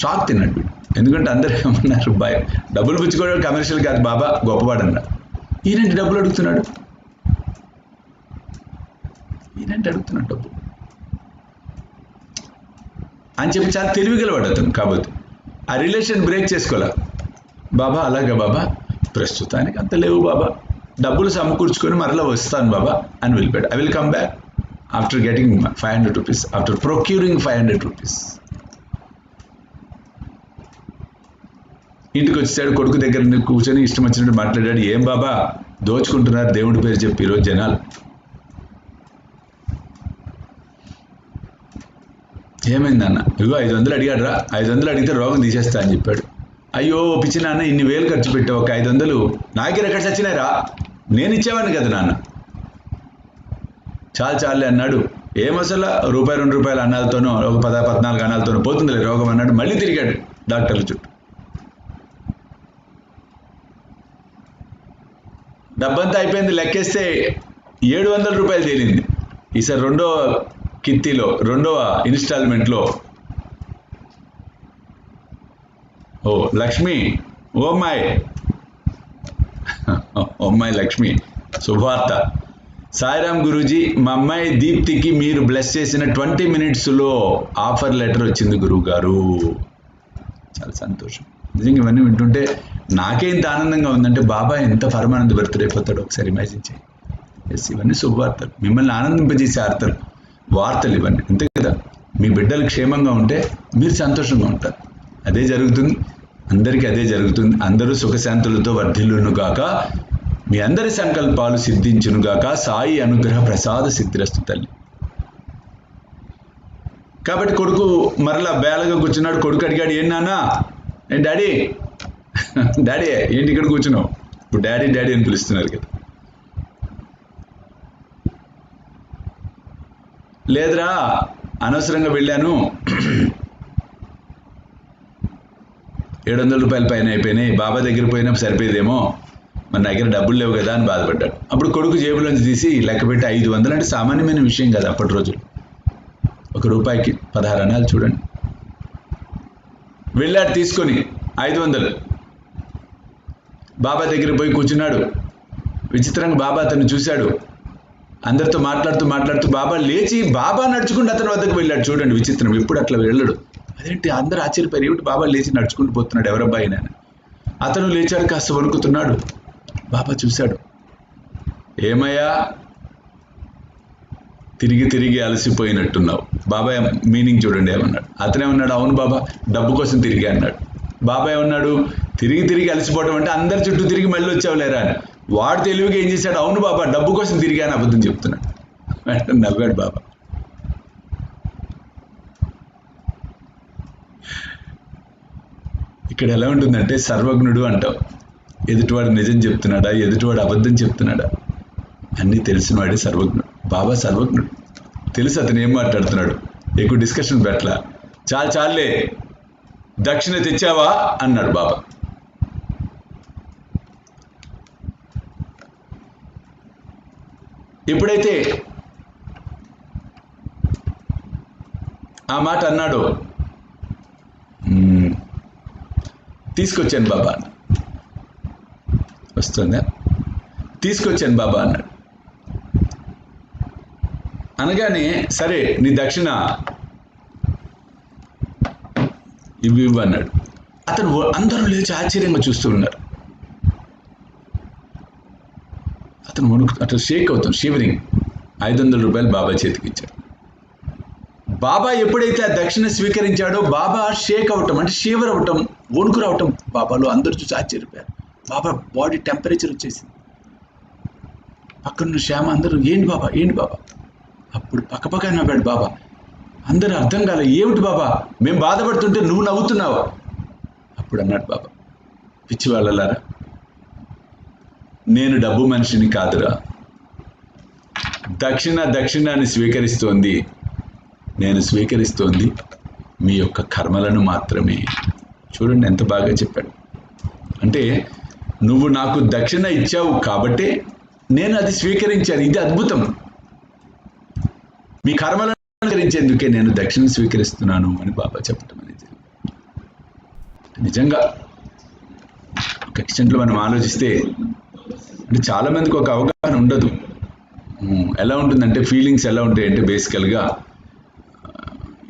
షాక్ తిన్నాడు, ఎందుకంటే అందరూ ఏమన్నారు, డబ్బులు పుచ్చుకోవడం కమర్షియల్ కాదు, బాబా గొప్పవాడు అన్నారు. ఈయనంటే డబ్బులు అడుగుతున్నాడు, డబ్బు అని చెప్పి చాలా తెలివిగలవాడు అతను. కాబట్టి ఆ రిలేషన్ బ్రేక్ చేసుకోలే. బాబా అలాగా బాబా, ప్రస్తుతానికి అంత లేవు బాబా, డబ్బులు సమకూర్చుకొని మరలా వస్తాను బాబా అని వెళ్ళిపోయాడు. I will come back after getting 500 rupees, after procuring 500 rupees. ఇంటికి వచ్చేసాడు, కొడుకు దగ్గర కూర్చొని ఇష్టం వచ్చినట్టు మాట్లాడాడు. ఏం బాబా దోచుకుంటున్నారు దేవుడి పేరు చెప్పి ఈరోజు జనాలు, ఏమైందన్న? ఇగో 500 అడిగాడు రా, 500 అడిగితే రోగం తీసేస్తా అని చెప్పాడు. అయ్యో పిచ్చి నాన్న, ఇన్ని వేలు ఖర్చు పెట్టావు, ఒక 500 నాకే ఎక్కడ చచ్చినాయిరా, నేను ఇచ్చేవాడిని కదా నాన్న. చాలే అన్నాడు. ఏమసలు రూపాయి 2 రూపాయల అన్నాలతోనో ఒక 14 అన్నాలతోనో పోతుందిలే రోగం అన్నాడు. మళ్ళీ తిరిగాడు డాక్టర్ల చుట్టూ. డబ్బంతా అయిపోయింది, లెక్కేస్తే 700 రూపాయలు తేలింది. ఈసారి రెండో కిత్తిలో, రెండవ ఇన్స్టాల్మెంట్లో, ఓ లక్ష్మి, ఓ అమ్మాయి లక్ష్మి, శుభవార్త. సాయిరామ్ గురూజీ, మా అమ్మాయి దీప్తికి మీరు బ్లెస్ చేసిన 20 మినిట్స్లో ఆఫర్ లెటర్ వచ్చింది గురువు గారు. చాలా సంతోషం. నిజంగా ఇవన్నీ వింటుంటే నాకే ఇంత ఆనందంగా ఉందంటే బాబా ఎంత పరమానంద భరితుడైపోతాడో ఒకసారి ఇమాజిన్ చేయండి. ఎస్, ఇవన్నీ శుభవార్తలు, మిమ్మల్ని ఆనందింపజేసే వార్తలు ఇవన్నీ, అంతే కదా. మీ బిడ్డలు క్షేమంగా ఉంటే మీరు సంతోషంగా ఉంటారు. అదే జరుగుతుంది, అందరికీ అదే జరుగుతుంది. అందరూ సుఖశాంతులతో వర్ధిల్లును గాక, మీ అందరి సంకల్పాలు సిద్ధించును గాక, సాయి అనుగ్రహ ప్రసాద సిద్ధిరస్తు తల్లి. కాబట్టి కొడుకు మరలా బేలగా కూర్చున్నాడు. కొడుకు అడిగాడు, ఏం నాన్నా, ఏం డాడీ, డాడీ ఏంటి ఇక్కడ కూర్చున్నావు? ఇప్పుడు డాడీ డాడీ అని పిలుస్తున్నారు కదా. లేదురా, అనవసరంగా వెళ్ళాను, 700 రూపాయల పైన అయిపోయినాయి, బాబా దగ్గర పోయినా సరిపోయేదేమో, మన దగ్గర డబ్బులు లేవు కదా అని బాధపడ్డాడు. అప్పుడు కొడుకు జేబులోంచి తీసి లెక్క పెట్టి 500, అంటే సామాన్యమైన విషయం కాదు అప్పటి రోజులు. రూపాయికి 16 అనాలు చూడండి. వెళ్ళాడు తీసుకొని 500. బాబా దగ్గర పోయి కూర్చున్నాడు. విచిత్రంగా బాబా అతన్ని చూశాడు. అందరితో మాట్లాడుతూ బాబా లేచి బాబా నడుచుకుంటూ అతని వద్దకు వెళ్ళాడు. చూడండి విచిత్రం, ఎప్పుడు అట్లా వెళ్ళడు. అదేంటి అందరూ ఆశ్చర్యపోయారు, ఏమిటి బాబా లేచి నడుచుకుంటూ పోతున్నాడు, ఎవరబ్బాయి అని. అతను లేచాడు, కాస్త వణుకుతున్నాడు. బాబా చూశాడు. ఏమయ్యా, తిరిగి అలసిపోయినట్టున్నావు. బాబా మీనింగ్ చూడండి ఏమన్నాడు. అతనేమన్నాడు, అవును బాబా, డబ్బు కోసం తిరిగి అన్నాడు. బాబా ఏమన్నాడు, తిరిగి అలసిపోవడం అంటే అందరి చుట్టూ తిరిగి మళ్ళీ వచ్చావులేరా అని. వాడు తెలివిగా ఏం చేశాడు, అవును బాబా, డబ్బు కోసం తిరిగి అని అబద్ధం చెప్తున్నాడు. నవ్వాడు బాబా. ఇక్కడ ఎలా ఉంటుందంటే, సర్వజ్ఞుడు అంటావు, ఎదుటివాడు నిజం చెప్తున్నాడా, ఎదుటివాడు అబద్ధం చెప్తున్నాడా, అన్నీ తెలిసినవాడే సర్వజ్ఞుడు. బాబా సర్వజ్ఞుడు, తెలుసు అతను ఏం మాట్లాడుతున్నాడు. ఎక్కువ డిస్కషన్ పెట్టలా. చాలే, దక్షిణ తెచ్చావా అన్నాడు బాబా. ఎప్పుడైతే ఆ మాట అన్నాడో, తీసుకొచ్చాను బాబా. వస్తుందా? తీసుకొచ్చాను బాబా అన్నాడు. అనగానే సరే నీ దక్షిణ ఇవి అన్నాడు. అతను అందరూ లేచి ఆశ్చర్యంగా చూస్తూ ఉన్నారు. అతను అతను షేక్ అవుతాడు, షివరింగ్. 500 రూపాయలు బాబా చేతికి ఇచ్చాడు. బాబా ఎప్పుడైతే ఆ దక్షిణ స్వీకరించాడో బాబా షేక్ అవటం, అంటే షీవర్ అవటం, వణుకు రావటం బాబాలో అందరూ చూసి ఆశ్చర్యపోయారు. బాబా బాడీ టెంపరేచర్ వచ్చేసింది. పక్కన శ్యామ అందరూ ఏంటి బాబా. అప్పుడు పక్కపక్క నవ్వాడు బాబా. అందరూ అర్థం కాలే, ఏమిటి బాబా, మేము బాధపడుతుంటే నువ్వు నవ్వుతున్నావా? అప్పుడు అన్నాడు బాబా, పిచ్చి వాళ్ళలారా, నేను డబ్బు మనిషిని కాదురా. దక్షిణాన్ని స్వీకరిస్తోంది, నేను స్వీకరిస్తోంది మీ యొక్క కర్మలను మాత్రమే. చూడండి ఎంత బాగా చెప్పాడు. అంటే నువ్వు నాకు దక్షిణ ఇచ్చావు కాబట్టే నేను అది స్వీకరించాను. ఇది అద్భుతం. మీ కర్మలను స్వీకరించేందుకే నేను దక్షిణ స్వీకరిస్తున్నాను అని బాబా చెప్పటం అనేది. నిజంగా ఒక ఎక్స్టెంట్లో మనం ఆలోచిస్తే, అంటే చాలా మందికి ఒక అవగాహన ఉండదు. ఎలా ఉంటుందంటే, ఫీలింగ్స్ ఎలా ఉంటాయంటే, బేసికల్గా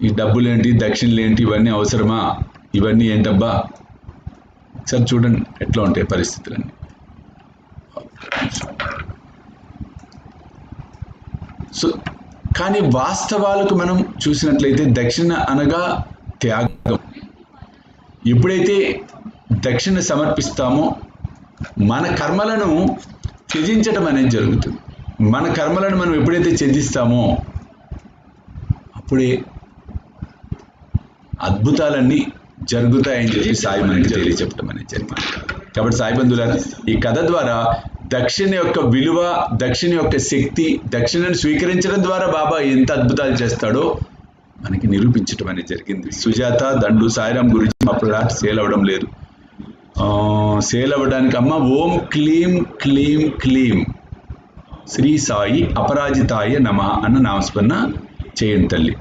ఈ డబ్బులేంటి, దక్షిణలేంటి, ఇవన్నీ అవసరమా, ఇవన్నీ ఏంటబ్బా. ఒకసారి చూడండి ఎట్లా ఉంటాయి పరిస్థితులన్నీ. సో కానీ వాస్తవాలకు మనం చూసినట్లయితే దక్షిణ అనగా త్యాగం. ఎప్పుడైతే దక్షిణ సమర్పిస్తామో మన కర్మలను త్యజించడం అనేది జరుగుతుంది. మన కర్మలను మనం ఎప్పుడైతే త్యజిస్తామో అప్పుడే అద్భుతాలన్నీ జరుగుతాయని చెప్పి సాయి మనకి తెలియచెప్పడం అనేది జరిగింది. కాబట్టి సాయి బంధువులారా, ఈ కథ ద్వారా దక్షిణ యొక్క విలువ, దక్షిణ యొక్క శక్తి, దక్షిణను స్వీకరించడం ద్వారా బాబా ఎంత అద్భుతాలు చేస్తాడో మనకి నిరూపించడం అనేది జరిగింది. సుజాత దండు సాయిరాం గురించి అప్పుడు సేల్ అవ్వడం లేదు. సేల్ అవ్వడానికి అమ్మ ఓం క్లీం క్లీం క్లీం శ్రీ సాయి అపరాజితాయ నమ అన్న నామస్మరణ చేయండి తల్లి.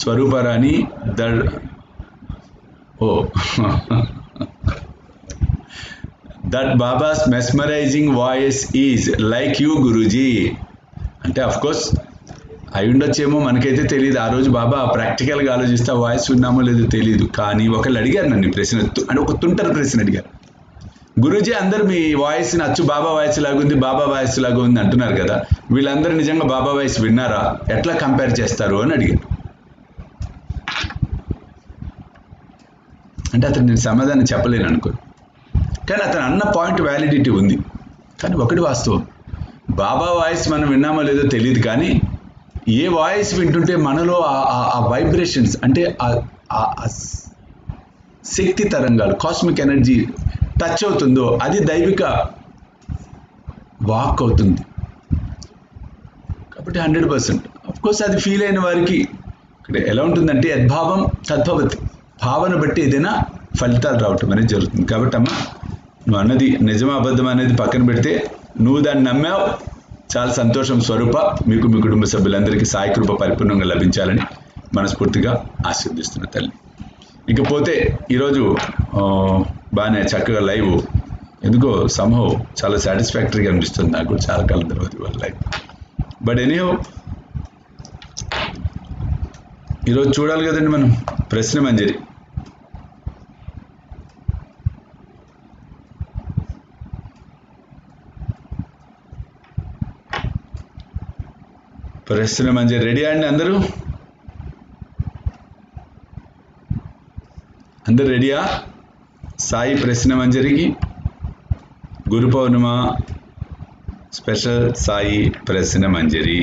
Swaruparani that Baba's mesmerising voice is like you Guruji అంటే అఫ్ కోర్స్ అయి ఉండొచ్చేమో, మనకైతే తెలియదు. ఆ రోజు బాబా ప్రాక్టికల్గా ఆలోచిస్తే వాయిస్ విన్నామో లేదో తెలియదు. కానీ ఒకళ్ళు అడిగారు నన్ను ప్రశ్న, అంటే ఒక తుంటరి ప్రశ్న అడిగారు, గురూజీ అందరు మీ వాయిస్ నచ్చు, బాబా వాయిస్ లాగుంది, బాబా వాయిస్ లాగా ఉంది అంటున్నారు కదా, వీళ్ళందరూ నిజంగా బాబా వాయిస్ విన్నారా, ఎట్లా కంపేర్ చేస్తారు అని అడిగారు. అంటే అతను నేను సమాధానం చెప్పలేను అనుకో, కానీ అతను అన్న పాయింట్ వ్యాలిడిటీ ఉంది. కానీ ఒకటి వాస్తవం, బాబా వాయిస్ మనం విన్నామో లేదో తెలియదు, కానీ ఏ వాయిస్ వింటుంటే మనలో ఆ వైబ్రేషన్స్, అంటే ఆ శక్తి తరంగాలు, కాస్మిక్ ఎనర్జీ టచ్ అవుతుందో అది దైవిక వాక్ అవుతుంది. కాబట్టి 100%. అఫ్కోర్స్ అది ఫీల్ అయిన వారికి ఇక్కడ ఎలా ఉంటుందంటే, యద్భావం తద్భవతి, భావన బట్టి ఏదైనా ఫలితాలు రావటం అనేది జరుగుతుంది. కాబట్టి అమ్మ, నువ్వు అన్నది నిజమా అబద్ధం అనేది పక్కన పెడితే, నువ్వు దాన్ని నమ్మావు, చాలా సంతోషం. స్వరూప, మీకు మీ కుటుంబ సభ్యులందరికీ సాయి కృప పరిపూర్ణంగా లభించాలని మనస్ఫూర్తిగా ఆశీర్వదిస్తున్న తల్లి. ఇకపోతే ఈరోజు బాగానే చక్కగా లైవ్ ఎందుకో సంహవ్ చాలా సాటిస్ఫాక్టరీగా అనిపిస్తుంది నాకు, చాలా కాలం తర్వాత ఇవాళ లైవ్. బట్ ఎనీహో ఈరోజు చూడాలి కదండి మనం ప్రశ్న మంజరి. ప్రశ్న మంజరి రెడీయా అండి అందరూ? అందరు రెడీయా? సాయి ప్రశ్న మంజరికి గురు పౌర్ణిమ స్పెషల్ సాయి ప్రశ్న మంజరి.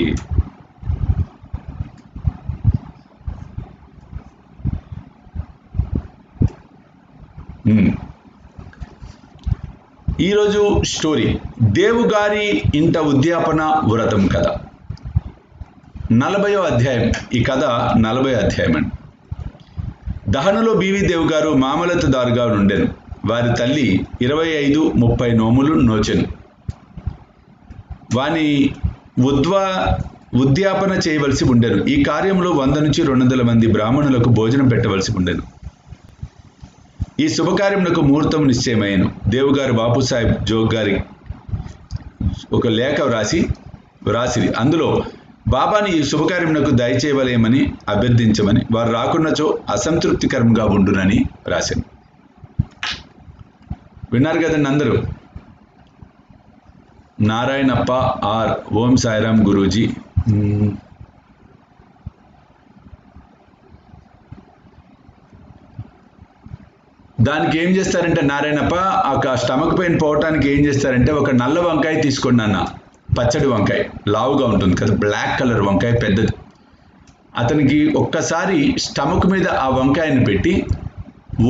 ఈరోజు స్టోరీ దేవుగారి ఇంట ఉద్యాపన వ్రతం కథ, 40వ అధ్యాయం. ఈ కథ 40వ అధ్యాయం అండి. దహనులో బీవీ దేవు గారు మామలతదారుగా ఉండెను. వారి తల్లి 25-30 నోములు నోచెను. వాని ఉద్యాపన చేయవలసి ఉండెను. ఈ కార్యంలో 100 నుంచి 200 మంది బ్రాహ్మణులకు భోజనం పెట్టవలసి ఉండెను. ఈ శుభకార్యమునకు ముహూర్తం నిశ్చయమైనను. దేవుగారు బాపుసాహెబ్ జోగ్ గారి ఒక లేఖ వ్రాసిరి. అందులో బాబాని ఈ శుభకార్యమునకు దయచేయవలేమని అభ్యర్థించమని, వారు రాకున్నచో అసంతృప్తికరంగా ఉండునని రాశాను. విన్నారు కదండి అందరూ. నారాయణప్ప ఆర్ ఓం సాయిరామ్ గురూజీ. దానికి ఏం చేస్తారంటే నారాయణప్ప ఆ స్టమక్ పెయిన్ పోవటానికి ఏం చేస్తారంటే ఒక నల్ల వంకాయ తీసుకోండి అన్న, పచ్చడి వంకాయ లావుగా ఉంటుంది కదా, బ్లాక్ కలర్ వంకాయ పెద్దది. అతనికి ఒక్కసారి స్టమక్ మీద ఆ వంకాయని పెట్టి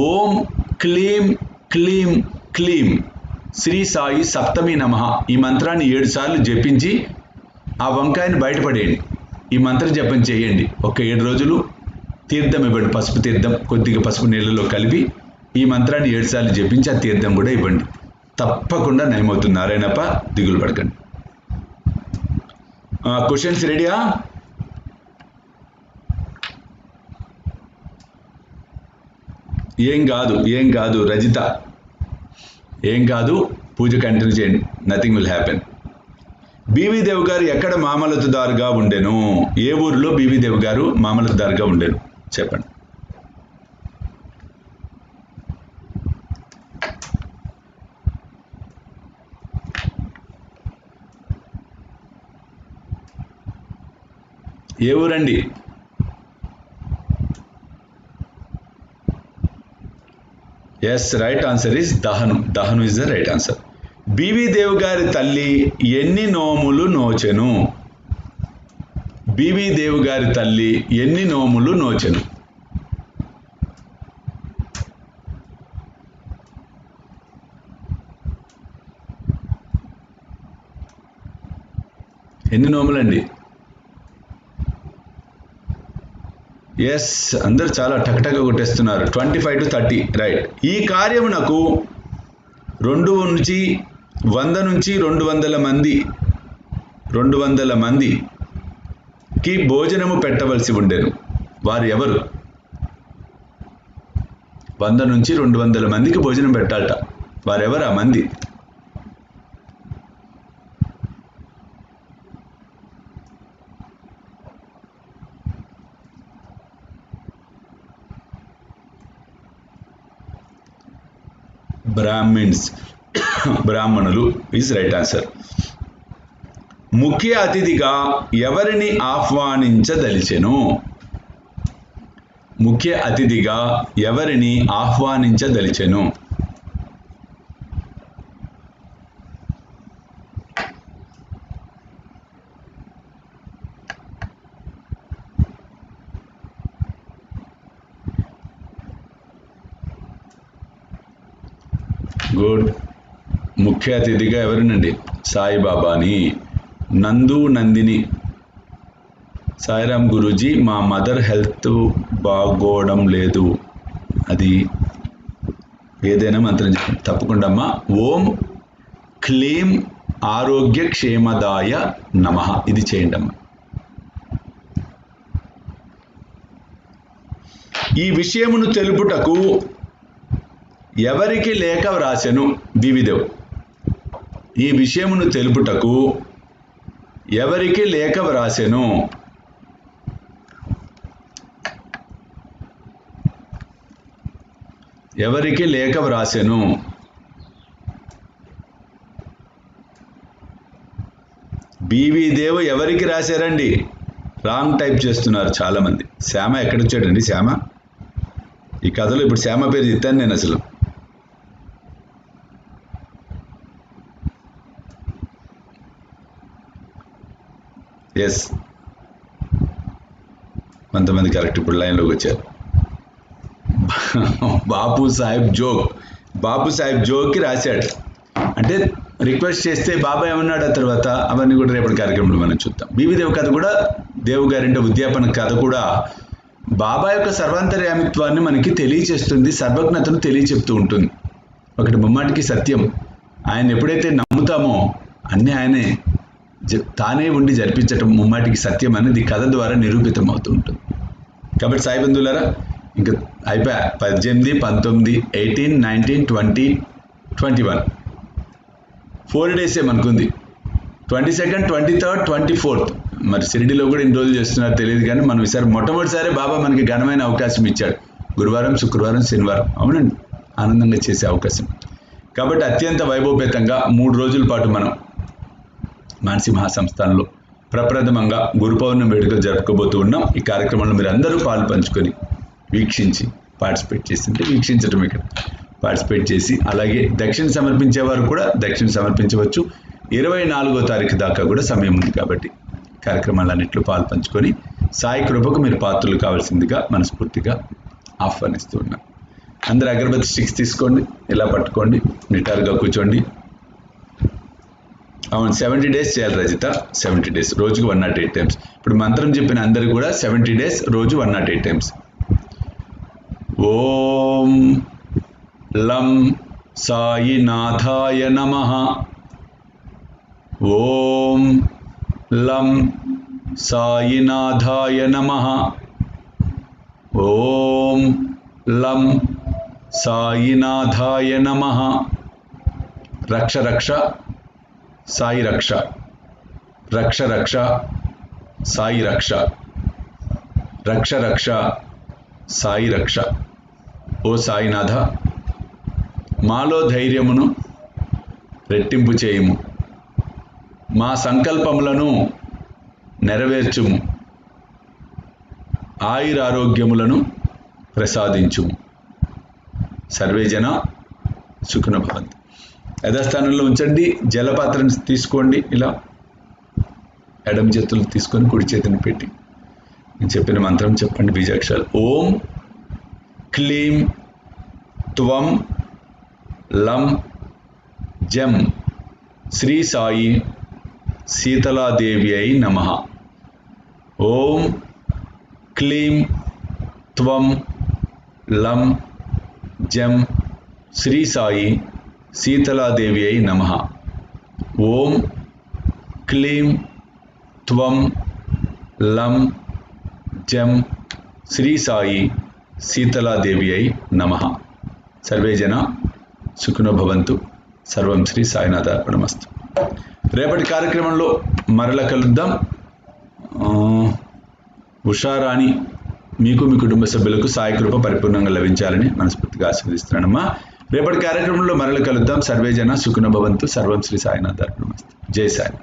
ఓం క్లీం క్లీం క్లీం శ్రీ సాయి సప్తమి నమః ఈ మంత్రాన్ని 7 సార్లు జపించి ఆ వంకాయని బయటపడేయండి. ఈ మంత్ర జపం చేయండి. ఒక 7 రోజులు తీర్థం ఇవ్వండి, పసుపు తీర్థం కొద్దిగా పసుపు నీళ్ళలో కలిపి ఈ మంత్రాన్ని 7 సార్లు జపించి ఆ తీర్థం కూడా ఇవ్వండి. తప్పకుండా నయమవుతుంది. నారాయణప్ప దిగులు పడకండి. క్వశ్చన్స్ రెడీయా? ఏం కాదు రజిత, ఏం కాదు, పూజ కంటిన్యూ చేయండి, nothing will happen. BV Dev గారు ఎక్కడ మామలతదారుగా ఉండెను? ఏ ఊరిలో బీవీ దేవ్ గారు మామలతదారుగా ఉండెను చెప్పండి. ఏ ఊరండి? Yes, right answer is Dahanu. Dahanu is the right answer. B V Dev గారి తల్లి ఎన్ని నోములు నోచెను? బీవీ దేవ్ గారి తల్లి ఎన్ని నోములు నోచెను? ఎన్ని నోములండి? ఎస్, అందరు చాలా టక్టగా కొట్టేస్తున్నారు. 25 to 30 రైట్. ఈ కార్యమునకు 100 నుంచి 200 మందికి భోజనము పెట్టవలసి ఉండేను. వారు ఎవరు? 100 నుంచి 200 మందికి భోజనం పెట్టాలట. వారెవరు ఆ మంది? బ్రాహ్మణులు ఈజ్ రైట్ ఆన్సర్. ముఖ్య అతిథిగా ఎవరిని ఆహ్వానించదలిచెను? ముఖ్య అతిథిగా ఎవరిని ఆహ్వానించదలిచెను? గుడ్. ముఖ్య అతిథిగా ఎవరినండి? సాయిబాబాని. నందిని. సాయిరామ్ గురూజీ, మా మదర్ హెల్త్ బాగోవడం లేదు, అది ఏదైనా మంత్రం చెప్పండి. తప్పకుండా అమ్మా. ఓం క్లీం ఆరోగ్య క్షేమదాయ నమః ఇది చేయండి అమ్మా. ఈ విషయమును తెలుపుటకు ఎవరికి లేఖ వ్రాసెను బీవీదేవ్. ఈ విషయమును తెలుపుటకు ఎవరికి లేఖ వ్రాసెను? ఎవరికి లేఖ వ్రాసెను? బీవీదేవ్ ఎవరికి రాశారండి? రాంగ్ టైప్ చేస్తున్నారు చాలా మంది. శ్యామ ఎక్కడొచ్చాడండి? శ్యామ ఈ కథలో ఇప్పుడు శ్యామ పేరు ఇస్తాను నేను అసలు. ఎస్, కొంతమంది కరెక్ట్ ఇప్పుడు లైన్లోకి వచ్చారు. బాపు సాహెబ్ జోగ్కి రాశాడు. అంటే రిక్వెస్ట్ చేస్తే బాబా ఏమన్నాడు ఆ తర్వాత అవన్నీ కూడా రేపటి కార్యక్రమంలో మనం చూద్దాం. బీవీదేవ్ కథ కూడా, దేవు గారింట ఉద్యాపన కథ కూడా బాబా యొక్క సర్వాంతర్యామిత్వాన్ని మనకి తెలియచేస్తుంది, సర్వజ్ఞతను తెలియచెప్తూ ఉంటుంది. ఒకటి ముమ్మాటికి సత్యం. ఆయన ఎప్పుడైతే నమ్ముతామో అన్నీ ఆయనే తానే ఉండి జరిపించటం ముమ్మాటికి సత్యం అనేది కథ ద్వారా నిరూపితం అవుతూ ఉంటుంది. కాబట్టి సాయి బంధువులారా, ఇంకా అయిపోయా. 18, 19, 18, 19, 20, 21 4 డేసే మనకుంది. 22nd, 23rd, 24th. మరి షిరిడీలో కూడా ఇన్ని రోజులు చేస్తున్నారు తెలియదు, కానీ మనం ఈసారి మొట్టమొదటిసారి బాబా మనకి ఘనమైన అవకాశం ఇచ్చాడు. గురువారం, శుక్రవారం, శనివారం, అవునండి, ఆనందంగా చేసే అవకాశం. కాబట్టి అత్యంత వైభవపేతంగా 3 రోజుల పాటు మనం మానసి మహాసంస్థానంలో ప్రప్రథమంగా గురు పౌర్ణమి వేడుకలు జరుపుకోబోతూ ఉన్నాం. ఈ కార్యక్రమంలో మీరు అందరూ పాలు పంచుకొని వీక్షించి పార్టిసిపేట్ చేస్తుంటే వీక్షించడం, ఇక్కడ పార్టిసిపేట్ చేసి, అలాగే దక్షిణ సమర్పించేవారు కూడా దక్షిణ సమర్పించవచ్చు. 24వ తారీఖు దాకా కూడా సమయం ఉంది. కాబట్టి కార్యక్రమాలన్నింటిలో పాలు పంచుకొని సాయి కృపకు మీరు పాత్రలు కావాల్సిందిగా మనస్ఫూర్తిగా ఆహ్వానిస్తూ ఉన్నాం. అందరు అగరబత్తి స్టిక్స్ తీసుకోండి, ఇలా పట్టుకోండి, నిటారుగా కూర్చోండి. అవును, 70 days చేయాలి రజిత. 70 days, రోజుకు 108 times. ఇప్పుడు మంత్రం చెప్పిన అందరు కూడా 70 days, రోజు 108 times. ఓం లం సాయినాథాయ నమః. ఓం లం సాయినాథాయ నమః. ఓం లం సాయినాథాయ నమః. రక్ష రక్ష సాయి రక్ష, రక్ష రక్ష సాయి రక్ష, రక్ష రక్ష సాయి రక్ష. ఓ సాయినాథ, మాలో ధైర్యమును రెట్టింపు చేయుము, మా సంకల్పములను నెరవేర్చుము, ఆయురారోగ్యములను ప్రసాదించుము. సర్వే జన సుఖినో భవంతు. యథాస్థానంలో ఉంచండి. జలపాత్రను తీసుకోండి, ఇలా ఎడమ చేతులు తీసుకొని కుడి చేతిని పెట్టి నేను చెప్పిన మంత్రం చెప్పండి, బీజాక్షరాలు. ఓం క్లీం త్వం లం జం శ్రీ సాయి శీతలాదేవి అయి నమః. ఓం క్లీం త్వం లం జం శ్రీ సాయి శీతలాదేవి అయి నమః. ఓం క్లీం త్వం లం జం శ్రీ సాయి శీతలాదేవి అయి నమః. సర్వే జన సుఖినో భవంతు. సర్వం శ్రీ సాయినాథార్పణమస్తు. రేపటి కార్యక్రమంలో మరల కలుద్దాం. ఉషారాణి, మీకు మీ కుటుంబ సభ్యులకు సాయి కృప పరిపూర్ణంగా లభించాలని మనస్ఫూర్తిగా ఆశీర్వదిస్తున్నానమ్మా. రేపటి కార్యక్రమంలో మరల కలుద్దాం. సర్వే జన సుఖినో భవంతు. సర్వం శ్రీ సాయినాథార్పణమస్తు. జై సాయి.